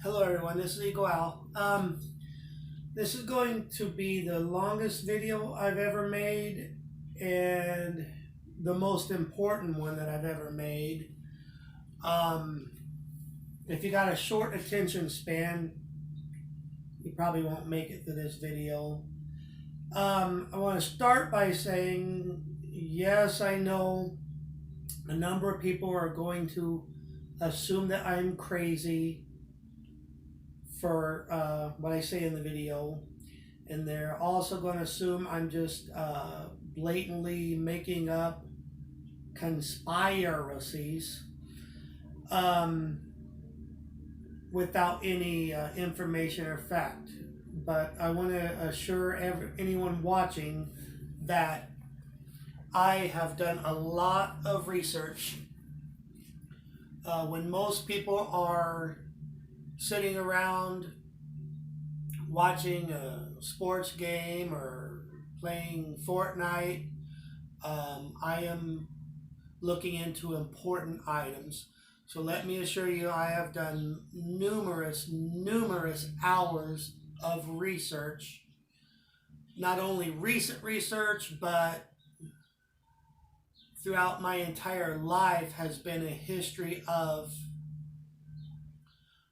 Hello everyone, this is Eagle Al. This is going to be the longest video I've ever made and the most important one that I've ever made. If you got a short attention span, you probably won't make it to this video. I want to start by saying, yes, I know a number of people are going to assume that I'm crazy for what I say in the video, and they're also going to assume I'm just blatantly making up conspiracies without any information or fact. But I want to assure anyone watching that I have done a lot of research. When most people are sitting around watching a sports game or playing Fortnite, I am looking into important items. So let me assure you, I have done numerous hours of research. Not only recent research, but throughout my entire life has been a history of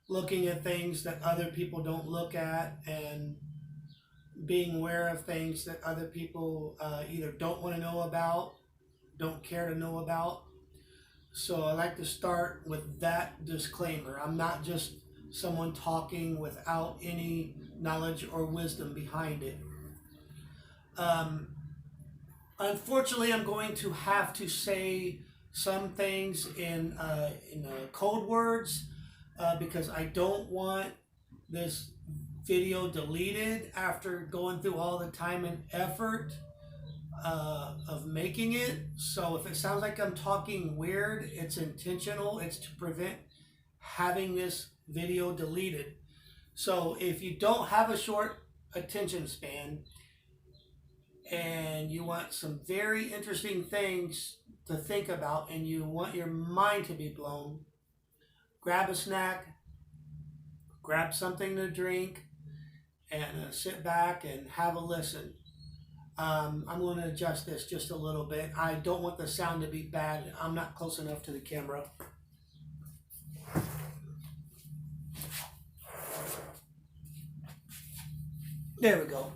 looking at things that other people don't look at and being aware of things that other people either don't want to know about, don't care to know about. So I like to start with that disclaimer. I'm not just someone talking without any knowledge or wisdom behind it. Unfortunately, I'm going to have to say some things in code words because I don't want this video deleted after going through all the time and effort of making it. So if it sounds like I'm talking weird, it's intentional. It's to prevent having this video deleted. So if you don't have a short attention span and you want some very interesting things to think about and you want your mind to be blown, grab a snack, grab something to drink, and sit back and have a listen. I'm going to adjust this just a little bit. I don't want the sound to be bad. I'm not close enough to the camera. There we go.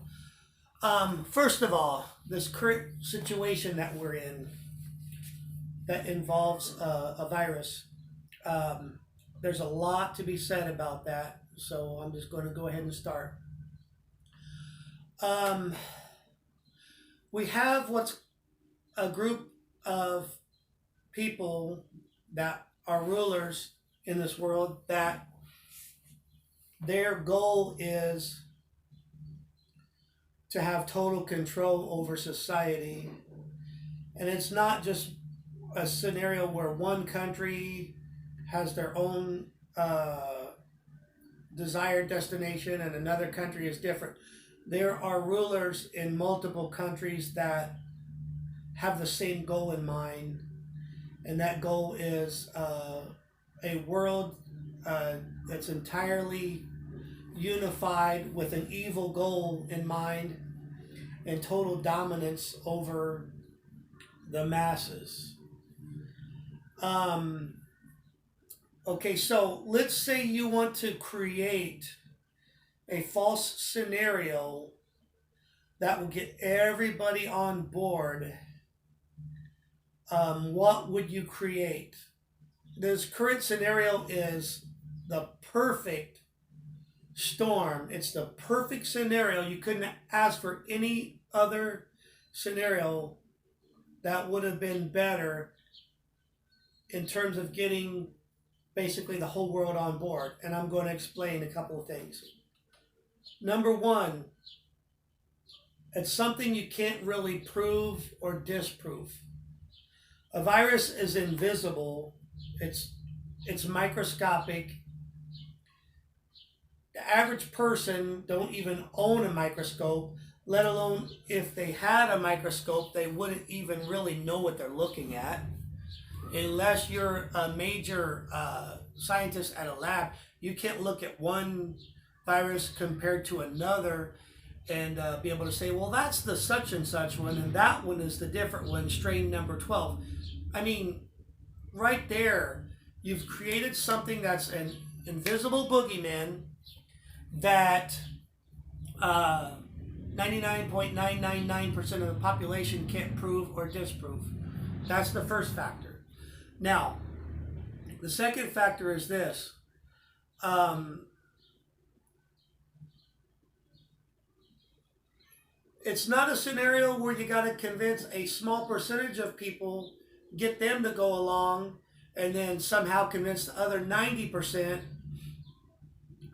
First of all, this current situation that we're in that involves a virus, there's a lot to be said about that, so I'm just going to go ahead and start. We have what's a group of people that are rulers in this world that their goal is to have total control over society. And it's not just a scenario where one country has their own desired destination and another country is different. There are rulers in multiple countries that have the same goal in mind, and that goal is a world that's entirely unified with an evil goal in mind and total dominance over the masses. Okay, so let's say you want to create a false scenario that will get everybody on board. What would you create? This current scenario is the perfect storm. It's the perfect scenario. You couldn't ask for any other scenario that would have been better in terms of getting basically the whole world on board. And I'm going to explain a couple of things. Number one, it's something you can't really prove or disprove. A virus is invisible. It's microscopic. The average person don't even own a microscope, let alone if they had a microscope, they wouldn't even really know what they're looking at. unless you're a major scientist at a lab, you can't look at one virus compared to another and be able to say, well, that's the such and such one, and that one is the different one, strain number 12. I mean, right there, you've created something that's an invisible boogeyman that 99.999% of the population can't prove or disprove. That's the first factor. Now, the second factor is this. It's not a scenario where you got to convince a small percentage of people, get them to go along, and then somehow convince the other 90%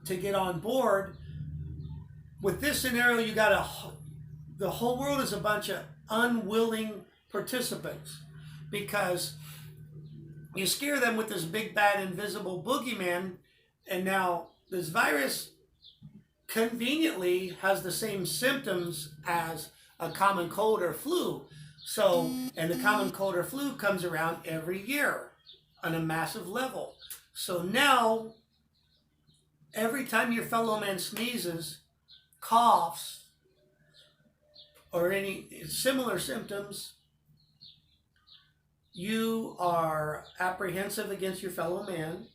to get on board. With this scenario, you got the whole world is a bunch of unwilling participants, because you scare them with this big bad invisible boogeyman, and now this virus conveniently has the same symptoms as a common cold or flu. So, and the common cold or flu comes around every year on a massive level. So now, every time your fellow man sneezes, coughs, or any similar symptoms, you are apprehensive against your fellow man.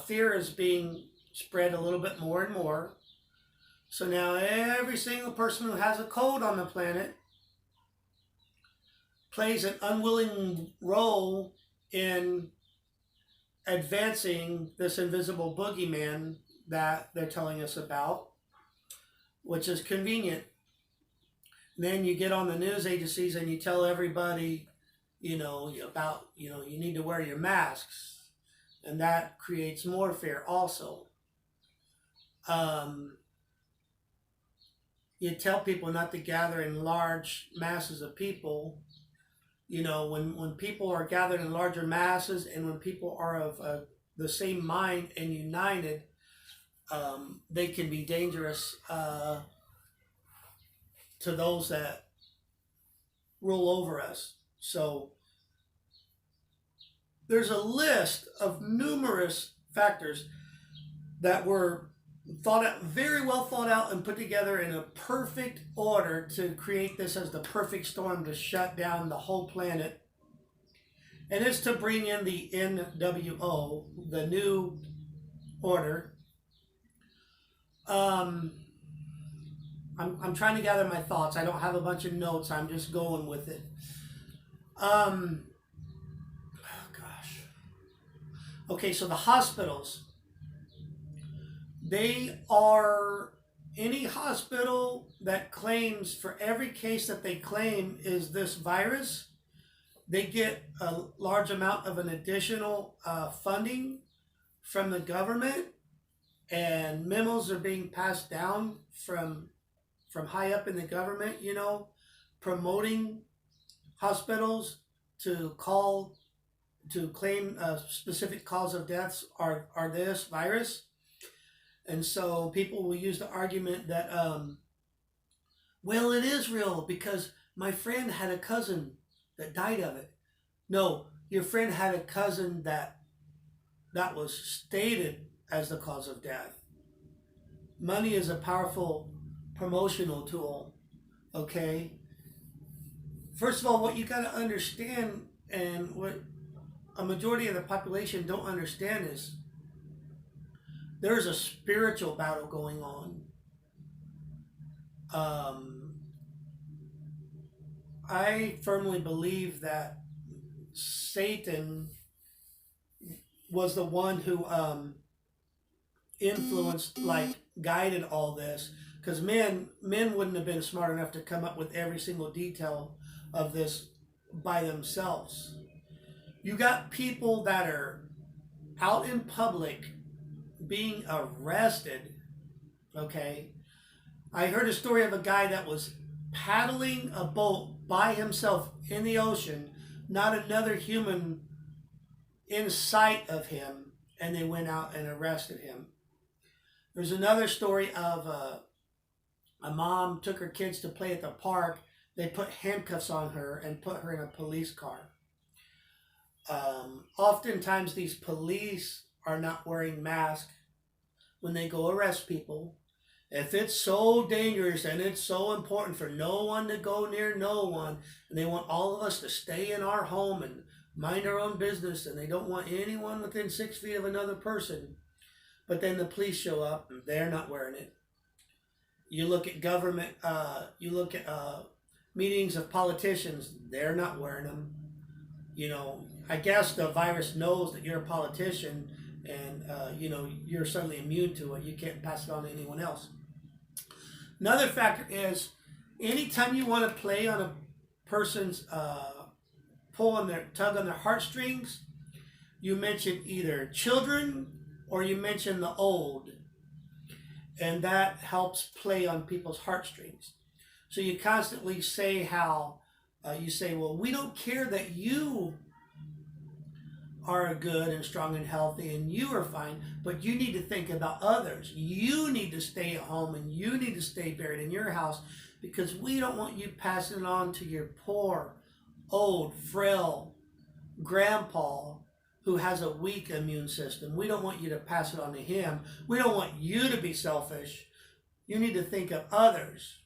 Fear is being spread a little bit more and more. So now every single person who has a cold on the planet plays an unwilling role in advancing this invisible boogeyman that they're telling us about, which is convenient. Then you get on the news agencies and you tell everybody, about, you need to wear your masks. And that creates more fear also. You tell people not to gather in large masses of people. When people are gathered in larger masses, and when people are of the same mind and united, they can be dangerous to those that rule over us. So there's a list of numerous factors that were very well thought out and put together in a perfect order to create this as the perfect storm to shut down the whole planet. And it's to bring in the NWO, the new order. I'm trying to gather my thoughts. I don't have a bunch of notes. I'm just going with it. Okay, so the hospitals. They are any hospital that claims, for every case that they claim is this virus, they get a large amount of an additional funding from the government, and memos are being passed down from high up in the government, promoting hospitals to claim a specific cause of deaths are this virus. And so people will use the argument that, well, it is real because my friend had a cousin that died of it. No, your friend had a cousin that was stated as the cause of death. Money is a powerful promotional tool, okay? First of all, what you got to understand, and what a majority of the population don't understand, is there's a spiritual battle going on. I firmly believe that Satan was the one who influenced, guided all this, because men wouldn't have been smart enough to come up with every single detail of this by themselves. You got people that are out in public being arrested, okay? I heard a story of a guy that was paddling a boat by himself in the ocean, not another human in sight of him, and they went out and arrested him. There's another story of a mom took her kids to play at the park. they put handcuffs on her and put her in a police car. Oftentimes, these police are not wearing masks when they go arrest people. If it's so dangerous and it's so important for no one to go near no one, and they want all of us to stay in our home and mind our own business, and they don't want anyone within 6 feet of another person, but then the police show up and they're not wearing it. You look at government, you look at meetings of politicians, they're not wearing them. You know, I guess the virus knows that you're a politician, and you're suddenly immune to it. You can't pass it on to anyone else. Another factor is anytime you want to play on a person's tug on their heartstrings, you mention either children or you mention the old, and that helps play on people's heartstrings. So you constantly say how you say, well, we don't care that you are good and strong and healthy and you are fine, but you need to think about others. You need to stay at home and you need to stay buried in your house, because we don't want you passing it on to your poor, old, frail grandpa who has a weak immune system. We don't want you to pass it on to him. We don't want you to be selfish. You need to think of others.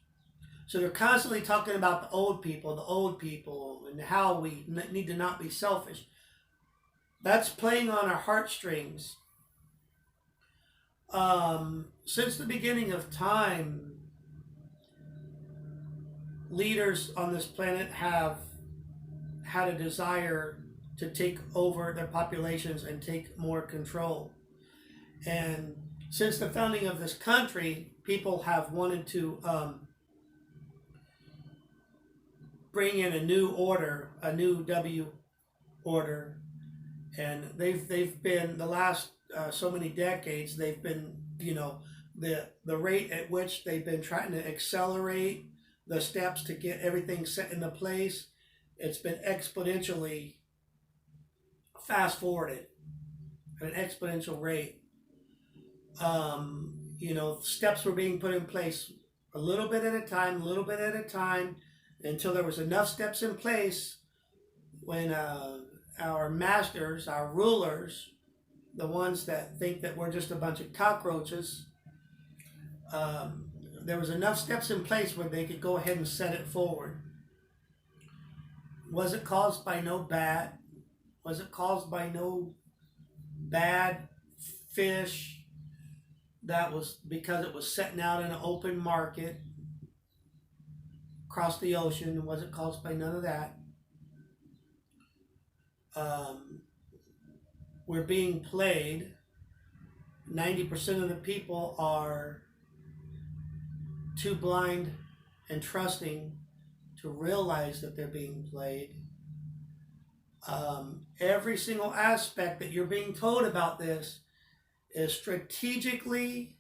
So they're constantly talking about the old people, and how we need to not be selfish. That's playing on our heartstrings. Since the beginning of time, leaders on this planet have had a desire to take over their populations and take more control. And since the founding of this country, people have wanted to bring in a new order, a new W order. And they've been, the last so many decades, they've been, the rate at which they've been trying to accelerate the steps to get everything set into place, it's been exponentially fast forwarded at an exponential rate. Steps were being put in place a little bit at a time, until there was enough steps in place when our masters, our rulers, the ones that think that we're just a bunch of cockroaches, there was enough steps in place where they could go ahead and set it forward. Was it caused by no bat? Was it caused by no bad fish? That was because it was setting out in an open market across the ocean. Was it caused by none of that? We're being played. 90% of the people are too blind and trusting to realize that they're being played. Every single aspect that you're being told about this is strategically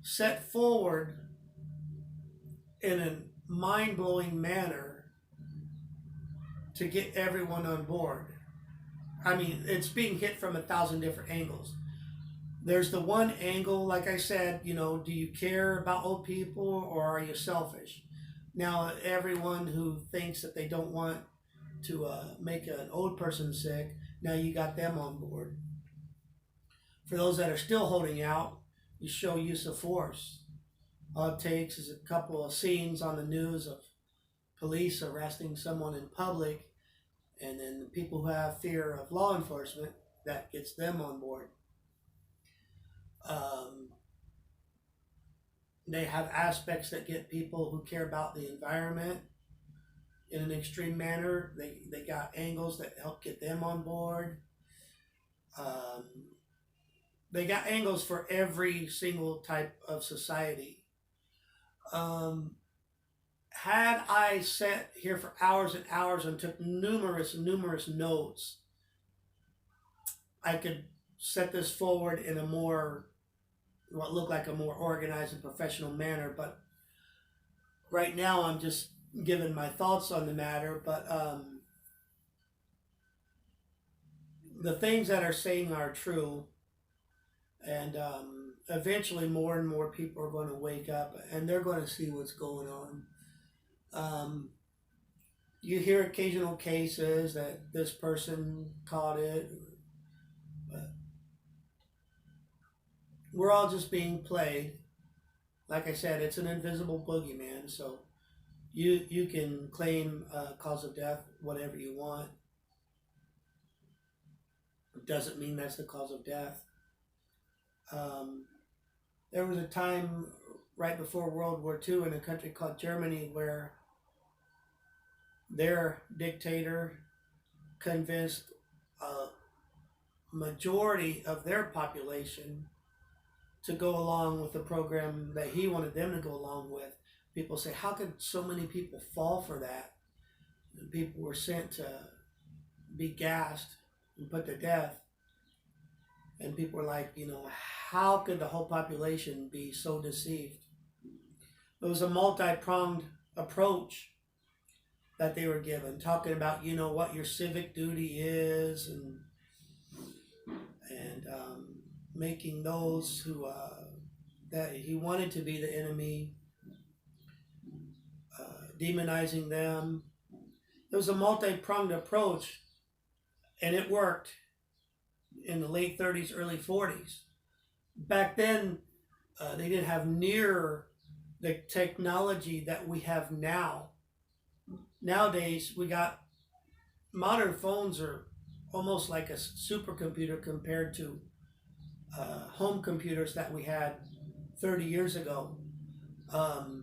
set forward in a mind-blowing manner to get everyone on board. I mean, it's being hit from 1,000 different angles. There's the one angle, like I said, do you care about old people or are you selfish? Now, everyone who thinks that they don't want to make an old person sick, now you got them on board. For those that are still holding out, you show use of force. All it takes is a couple of scenes on the news of police arresting someone in public, and then the people who have fear of law enforcement, that gets them on board. They have aspects that get people who care about the environment in an extreme manner. They got angles that help get them on board. They got angles for every single type of society. Had I sat here for hours and hours and took numerous notes, I could set this forward in a more, what looked like a more organized and professional manner. But right now I'm just giving my thoughts on the matter. But the things that are saying are true. And eventually more and more people are going to wake up and they're going to see what's going on. You hear occasional cases that this person caught it, but we're all just being played. Like I said, it's an invisible boogeyman, so you can claim cause of death whatever you want. It doesn't mean that's the cause of death. Um, there was a time right before World War II in a country called Germany where their dictator convinced a majority of their population to go along with the program that he wanted them to go along with. People say, how could so many people fall for that? And people were sent to be gassed and put to death. And people were like, how could the whole population be so deceived? It was a multi-pronged approach that they were given, talking about, what your civic duty is, and making those who that he wanted to be the enemy, demonizing them. It was a multi-pronged approach, and it worked in the late 30s, early 40s. Back then, they didn't have near the technology that we have now. Nowadays, we got modern phones are almost like a supercomputer compared to home computers that we had 30 years ago. On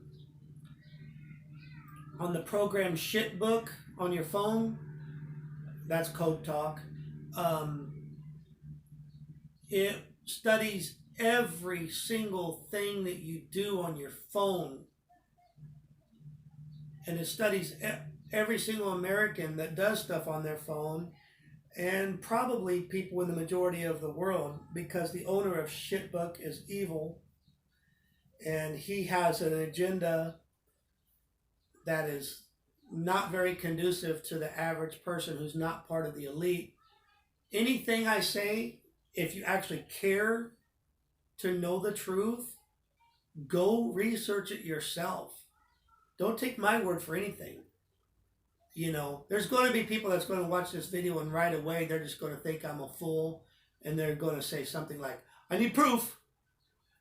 the program Shitbook on your phone, that's code talk. It studies every single thing that you do on your phone, and it studies every single American that does stuff on their phone, and probably people in the majority of the world, because the owner of Shitbook is evil, and he has an agenda that is not very conducive to the average person who's not part of the elite. Anything I say, if you actually care to know the truth, go research it yourself. Don't take my word for anything. There's going to be people that's going to watch this video, and right away they're just going to think I'm a fool, and they're going to say something like, I need proof.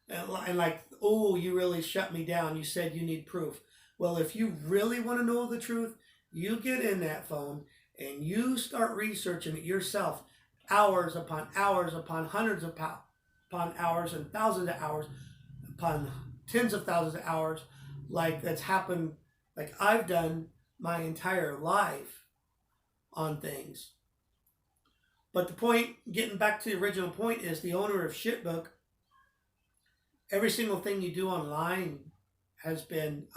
And like, oh, you really shut me down. You said you need proof. Well, if you really want to know the truth, you get in that phone and you start researching it yourself, hours upon hundreds upon hours and thousands of hours upon tens of thousands of hours, like that's happened, like I've done my entire life on things. But the point, getting back to the original point, is the owner of Shitbook, every single thing you do online has been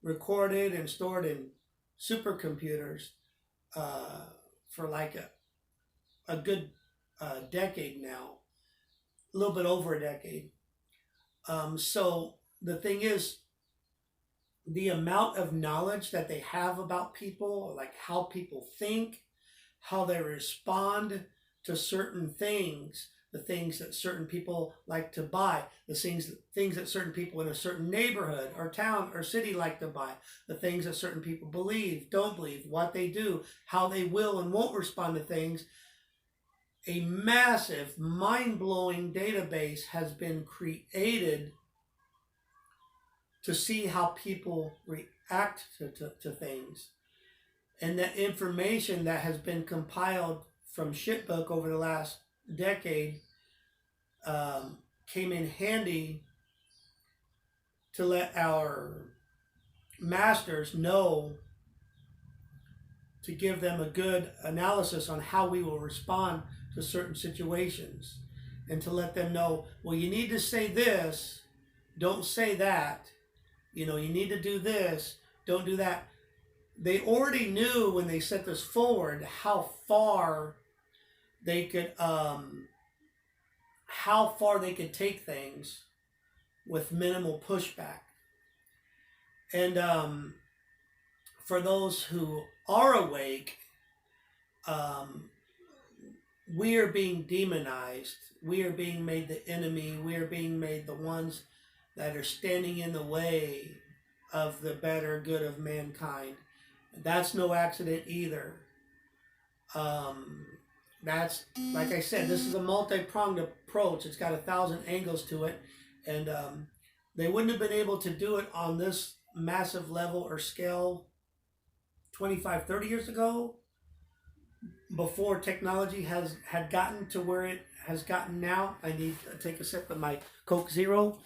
recorded and stored in supercomputers for like a good decade now, a little bit over a decade. So the thing is, the amount of knowledge that they have about people, like how people think, how they respond to certain things, the things that certain people like to buy, the things that certain people in a certain neighborhood or town or city like to buy, the things that certain people believe, don't believe, what they do, how they will and won't respond to things. A massive, mind-blowing database has been created to see how people react to things. And that information that has been compiled from Shitbook over the last decade came in handy to let our masters know, to give them a good analysis on how we will respond to certain situations, and to let them know, well, you need to say this, don't say that. You need to do this, don't do that. They already knew when they set this forward how far they could take things with minimal pushback. And for those who are awake, we are being demonized. We are being made the enemy. We are being made the ones that are standing in the way of the better good of mankind. That's no accident either. Um, that's, like I said, this is a multi-pronged approach. It's got 1,000 angles to it, and they wouldn't have been able to do it on this massive level or scale 25, 30 years ago, before technology had gotten to where it has gotten now. I need to take a sip of my Coke Zero.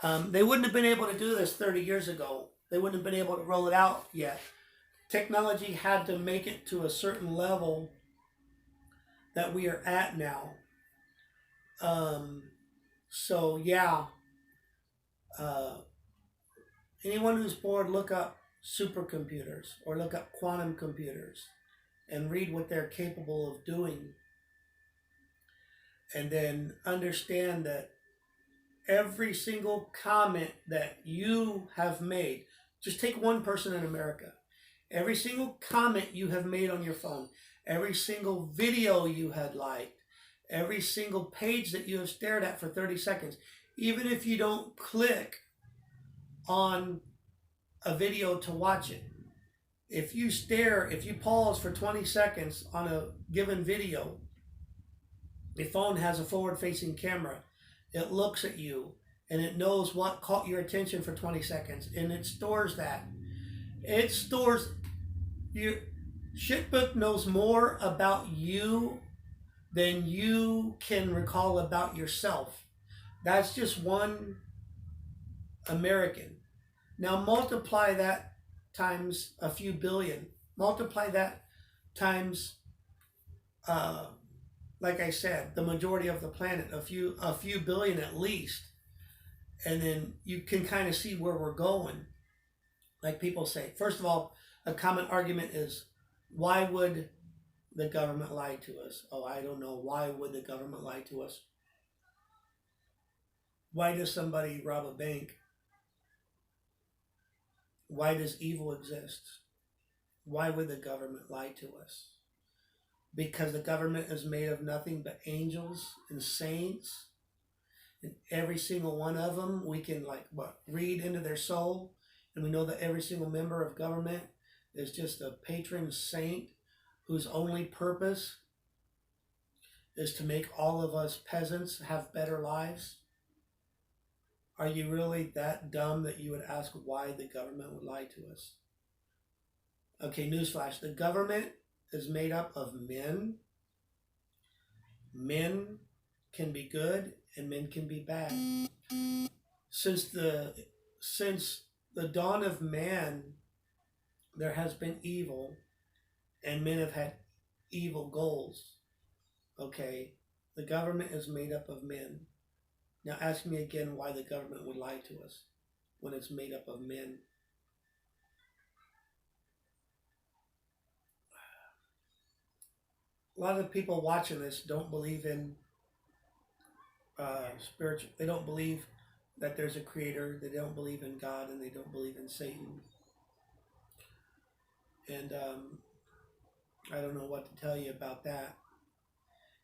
They wouldn't have been able to do this 30 years ago. They wouldn't have been able to roll it out yet. Technology had to make it to a certain level that we are at now. Um, so yeah, uh, anyone who's bored, look up supercomputers or look up quantum computers and read what they're capable of doing. And then understand that every single comment that you have made, just take one person in America, every single comment you have made on your phone, every single video you had liked, every single page that you have stared at for 30 seconds, even if you don't click on a video to watch it, if you pause for 20 seconds on a given video, the phone has a forward-facing camera. It looks at you and it knows what caught your attention for 20 seconds, and it stores that. It stores your Shitbook knows more about you than you can recall about yourself. That's just one American. Now multiply that times a few billion. Multiply that times, like I said, the majority of the planet, a few billion at least, and then you can kind of see where we're going. Like people say, first of all, a common argument is, why would the government lie to us? Oh, I don't know. Why would the government lie to us? Why does somebody rob a bank? Why does evil exist? Why would the government lie to us? Because the government is made of nothing but angels and saints. And every single one of them, we can read into their soul. And we know that every single member of government is just a patron saint whose only purpose is to make all of us peasants have better lives. Are you really that dumb that you would ask why the government would lie to us? Okay, newsflash. The government is made up of men. Men can be good and men can be bad. Since the dawn of man, there has been evil, and men have had evil goals. Okay, the government is made up of men. Now ask me again why the government would lie to us when it's made up of men. A lot of people watching this don't believe in spiritual. They don't believe that there's a creator. They don't believe in God, and they don't believe in Satan. And I don't know what to tell you about that.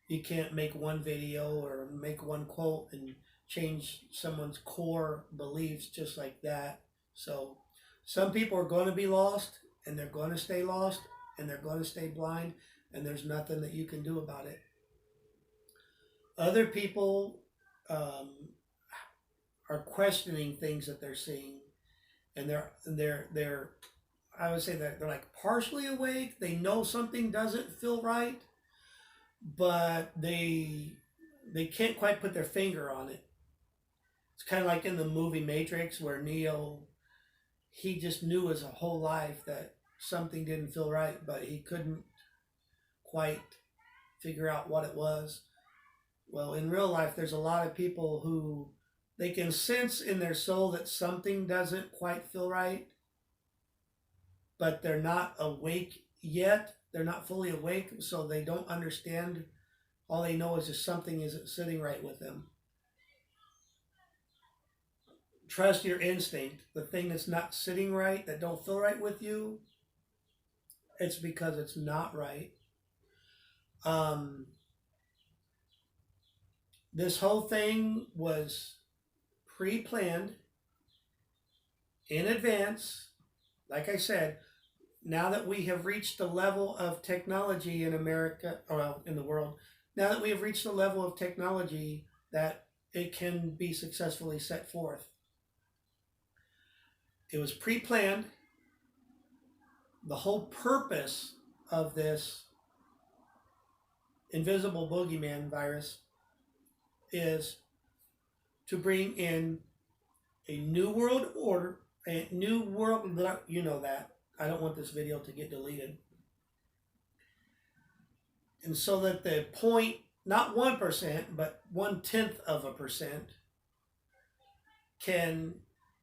You can't make one video or make one quote and change someone's core beliefs just like that. So some people are going to be lost, and they're going to stay lost, and they're going to stay blind, and there's nothing that you can do about it. Other people are questioning things that they're seeing, and they're I would say that they're like partially awake. They know something doesn't feel right, but they can't quite put their finger on it. It's kind of like in the movie Matrix, where Neo, he just knew his whole life that something didn't feel right, but he couldn't quite figure out what it was. Well, in real life, there's a lot of people who they can sense in their soul that something doesn't quite feel right, but they're not awake yet. They're not fully awake, so they don't understand. All they know is that something isn't sitting right with them. Trust your instinct. The thing that's not sitting right, that don't feel right with you, it's because it's not right. This whole thing was pre-planned in advance. Like I said, now that we have reached the level of technology in America, or well, in the world, now that we have reached the level of technology that it can be successfully set forth. It was pre-planned. The whole purpose of this invisible boogeyman virus is to bring in a new world order, a new world, you know that. I don't want this video to get deleted. And so that the point, not 1%, but 0.1% can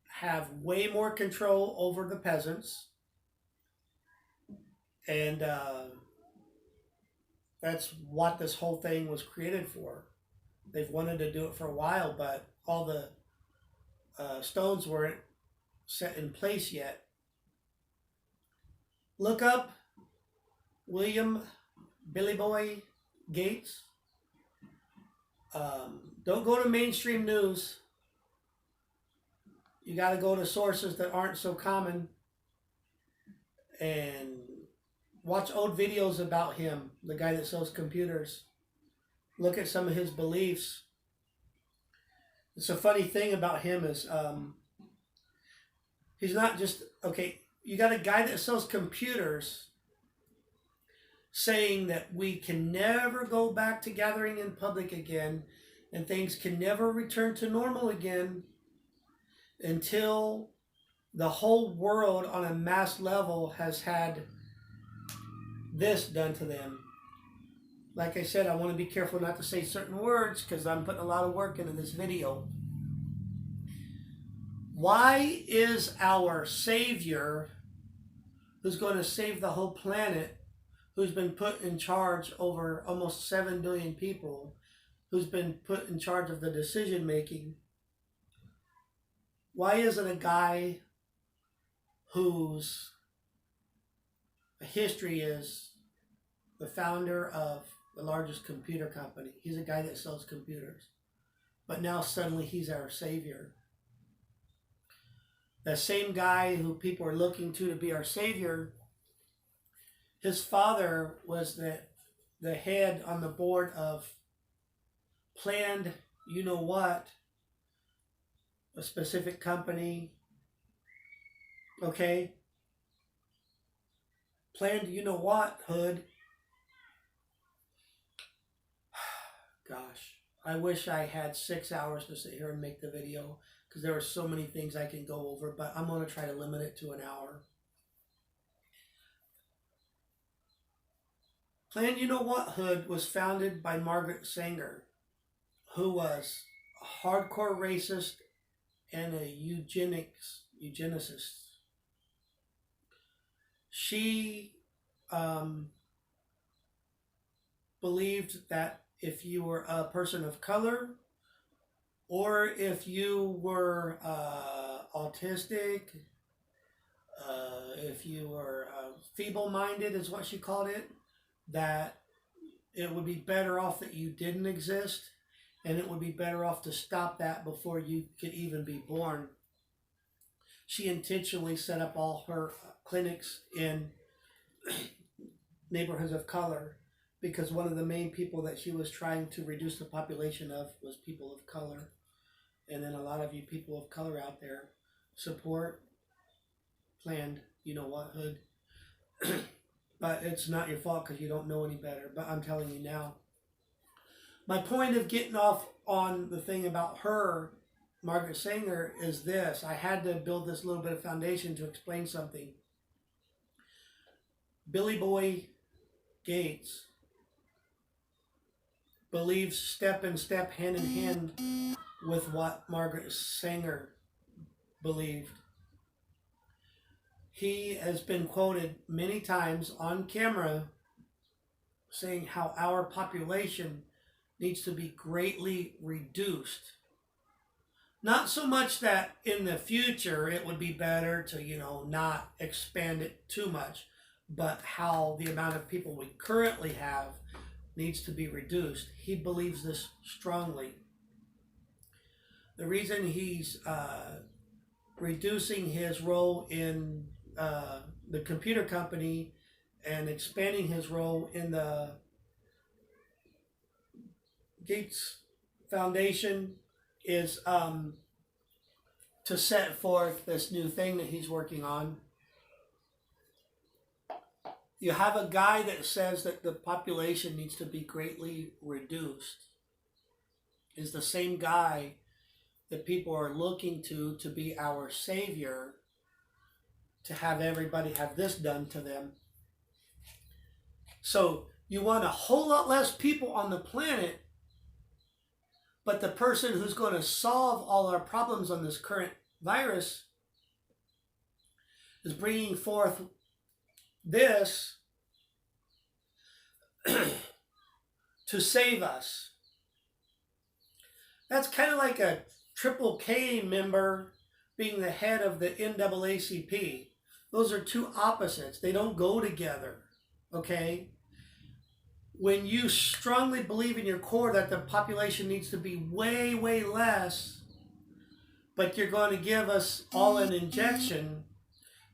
have way more control over the peasants. And that's what this whole thing was created for. They've wanted to do it for a while, but all the stones weren't set in place yet. Look up William Billy Boy Gates. Don't go to mainstream news. You got to go to sources that aren't so common and watch old videos about him, the guy that sells computers. Look at some of his beliefs. It's a funny thing about him is he's not just, okay, you got a guy that sells computers saying that we can never go back to gathering in public again and things can never return to normal again until the whole world on a mass level has had this done to them. Like I said, I want to be careful not to say certain words because I'm putting a lot of work into this video. Why is our Savior, who's going to save the whole planet, who's been put in charge over almost 7 billion people, who's been put in charge of the decision making, why isn't a guy whose history is the founder of the largest computer company? He's a guy that sells computers. But now suddenly he's our Savior. The same guy who people are looking to be our Savior, his father was the head on the board of Planned, you know what, a specific company. Okay? Planned, you know what, Hood. Gosh, I wish I had 6 hours to sit here and make the video because there are so many things I can go over, but I'm going to try to limit it to an hour. Planned You Know What Hood was founded by Margaret Sanger, who was a hardcore racist and a eugenicist. She believed that if you were a person of color, or if you were autistic, if you were feeble-minded is what she called it, that it would be better off that you didn't exist, and it would be better off to stop that before you could even be born. She intentionally set up all her clinics in neighborhoods of color because one of the main people that she was trying to reduce the population of was people of color. And then a lot of you people of color out there support Planned, you know what, Hood. But it's not your fault because you don't know any better. But I'm telling you now. My point of getting off on the thing about her, Margaret Sanger, is this. I had to build this little bit of foundation to explain something. Billy Boy Gates believes step in step, hand in hand with what Margaret Sanger believed. He has been quoted many times on camera saying how our population needs to be greatly reduced. Not so much that in the future it would be better to, not expand it too much, but how the amount of people we currently have needs to be reduced. He believes this strongly. The reason he's reducing his role in the computer company and expanding his role in the Gates Foundation is to set forth this new thing that he's working on. You have a guy that says that the population needs to be greatly reduced. Is the same guy that people are looking to be our savior, to have everybody have this done to them. So you want a whole lot less people on the planet, but the person who's going to solve all our problems on this current virus is bringing forth this to save us. That's kind of like a Triple K member being the head of the NAACP. Those are two opposites. They don't go together, okay? When you strongly believe in your core that the population needs to be way, way less, but you're going to give us all an injection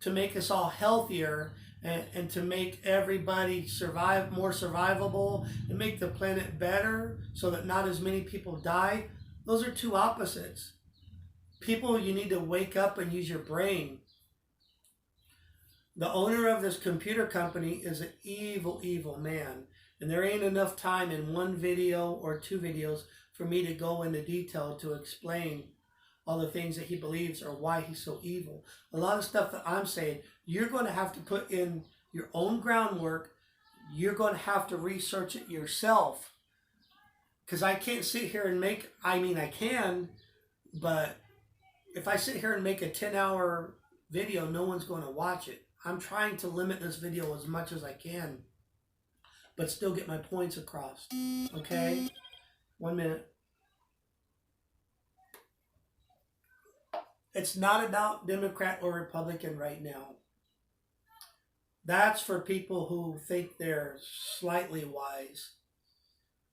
to make us all healthier and to make everybody survive, more survivable, and make the planet better so that not as many people die, those are two opposites. People, you need to wake up and use your brain. The owner of this computer company is an evil, evil man. And there ain't enough time in one video or two videos for me to go into detail to explain all the things that he believes or why he's so evil. A lot of stuff that I'm saying, you're going to have to put in your own groundwork. You're going to have to research it yourself. Because I can't sit here and make, I mean I can, but if I sit here and make a 10-hour video, no one's going to watch it. I'm trying to limit this video as much as I can, but still get my points across. Okay? 1 minute. It's not about Democrat or Republican right now. That's for people who think they're slightly wise.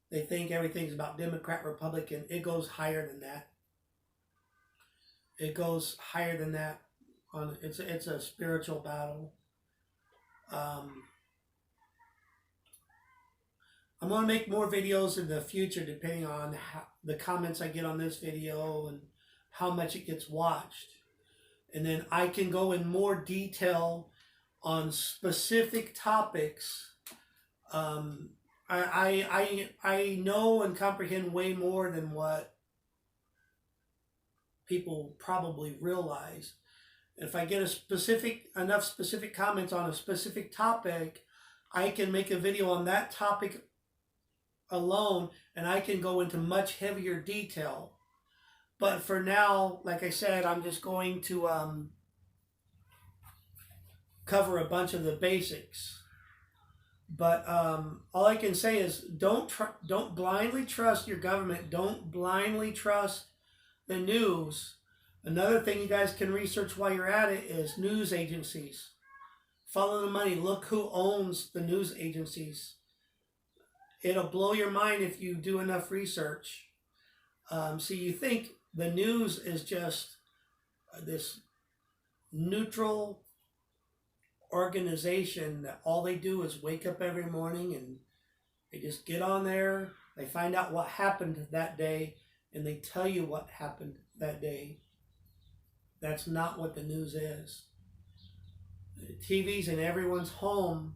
They think everything's about Democrat, Republican. It goes higher than that. It goes higher than that. It's a spiritual battle. I'm going to make more videos in the future depending on the comments I get on this video and how much it gets watched. And then I can go in more detail on specific topics. I know and comprehend way more than what people probably realize. If I get enough specific comments on a specific topic, I can make a video on that topic alone, and I can go into much heavier detail. But for now, like I said, I'm just going to cover a bunch of the basics. But all I can say is don't blindly trust your government. Don't blindly trust the news. Another thing you guys can research while you're at it is news agencies. Follow the money. Look who owns the news agencies. It'll blow your mind if you do enough research. So you think the news is just this neutral organization that all they do is wake up every morning and they just get on there, they find out what happened that day, and they tell you what happened that day. That's not what the news is. The TV's in everyone's home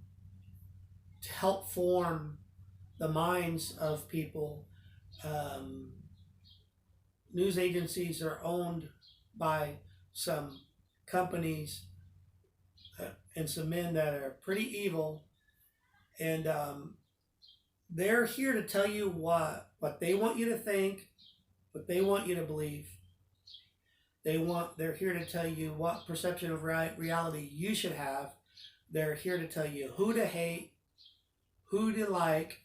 to help form the minds of people. News agencies are owned by some companies and some men that are pretty evil, and they're here to tell you what they want you to think, what they want you to believe. They're here to tell you what perception of reality you should have. They're here to tell you who to hate, who to like,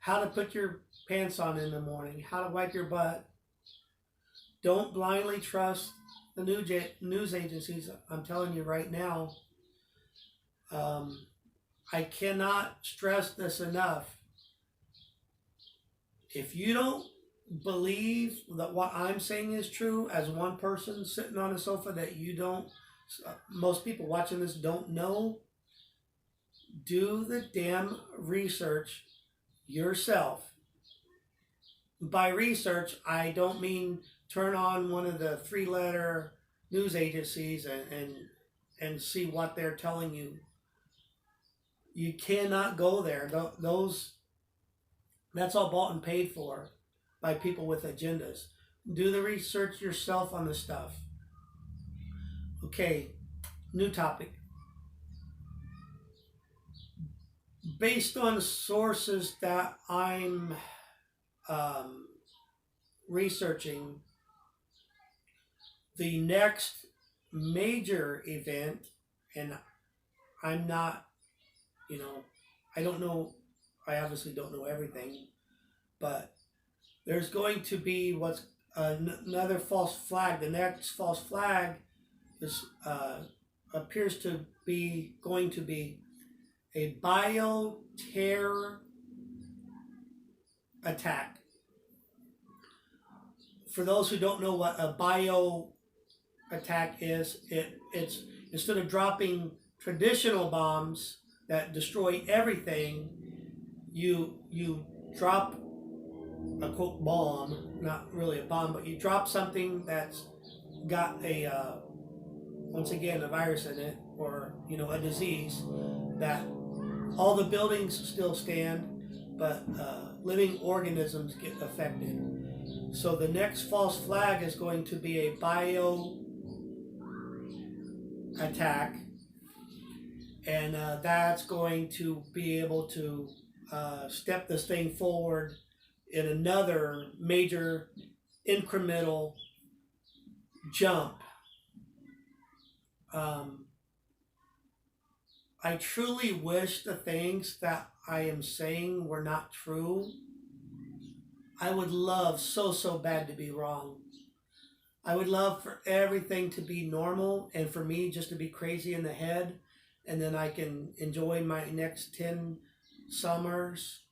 how to put your pants on in the morning, how to wipe your butt. Don't blindly trust the news agencies. I'm telling you right now. I cannot stress this enough. If you don't believe that what I'm saying is true, as one person sitting on a sofa, that you don't Most people watching this don't know. Do the damn research yourself. By research, I don't mean turn on one of the three-letter news agencies and see what they're telling you. You cannot go there. That's all bought and paid for by people with agendas. Do the research yourself on this stuff. Okay, new topic. Based on sources that I'm researching, the next major event, and I'm not, I don't know, I obviously don't know everything, but there's going to be what's another false flag. The next false flag is appears to be going to be a bioterror attack. For those who don't know what a bio attack is, it's instead of dropping traditional bombs that destroy everything, you drop a quote bomb, not really a bomb, but you drop something that's got a once again a virus in it, or a disease, that all the buildings still stand, but living organisms get affected. So the next false flag is going to be a bio attack, and that's going to be able to step this thing forward in another major incremental jump. I truly wish the things that I am saying were not true. I would love so bad to be wrong. I would love for everything to be normal and for me just to be crazy in the head, and then I can enjoy my next 10 summers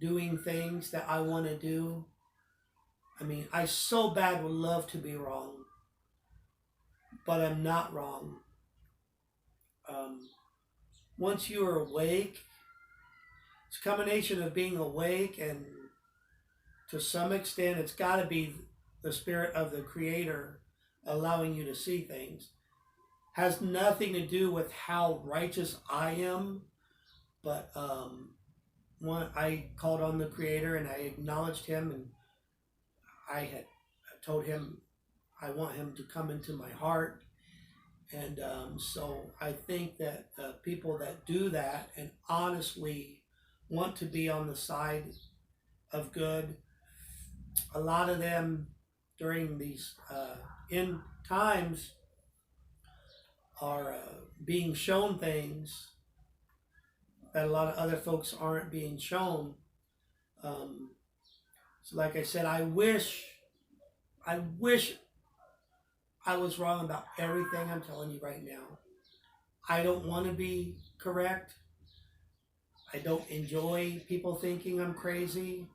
doing things that I want to do. I mean, I so bad would love to be wrong, but I'm not wrong. Once you are awake, it's a combination of being awake, and to some extent it's got to be the spirit of the Creator allowing you to see things. Has nothing to do with how righteous I am, but I called on the Creator and I acknowledged Him, and I had told Him I want Him to come into my heart. And so I think that people that do that and honestly want to be on the side of good, a lot of them during these end times are being shown things that a lot of other folks aren't being shown. So like I said, I wish I was wrong about everything I'm telling you right now. I don't want to be correct. I don't enjoy people thinking I'm crazy.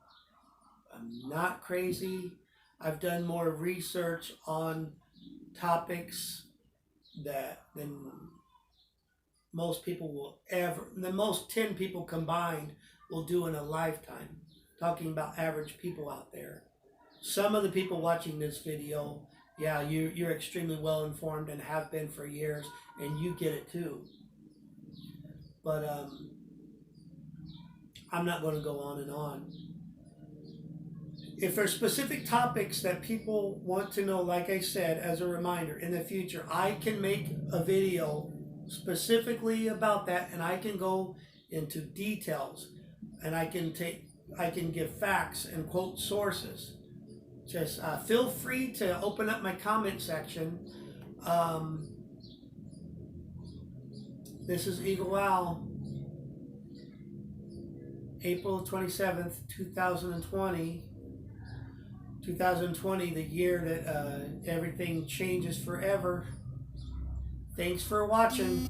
I'm not crazy. I've done more research on topics than most people will ever, the most 10 people combined will do in a lifetime, talking about average people out there. Some of the people watching this video, yeah, you're extremely well informed and have been for years, and you get it too. But I'm not going to go on and on. If there's specific topics that people want to know, like I said, as a reminder, in the future, I can make a video specifically about that, and I can go into details, and I can give facts and quote sources. Just feel free to open up my comment section. This is Eagle Owl, April 27th, 2020. 2020, the year that everything changes forever. Thanks for watching.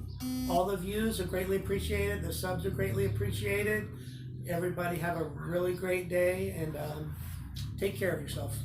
All the views are greatly appreciated. The subs are greatly appreciated. Everybody have a really great day, and take care of yourself.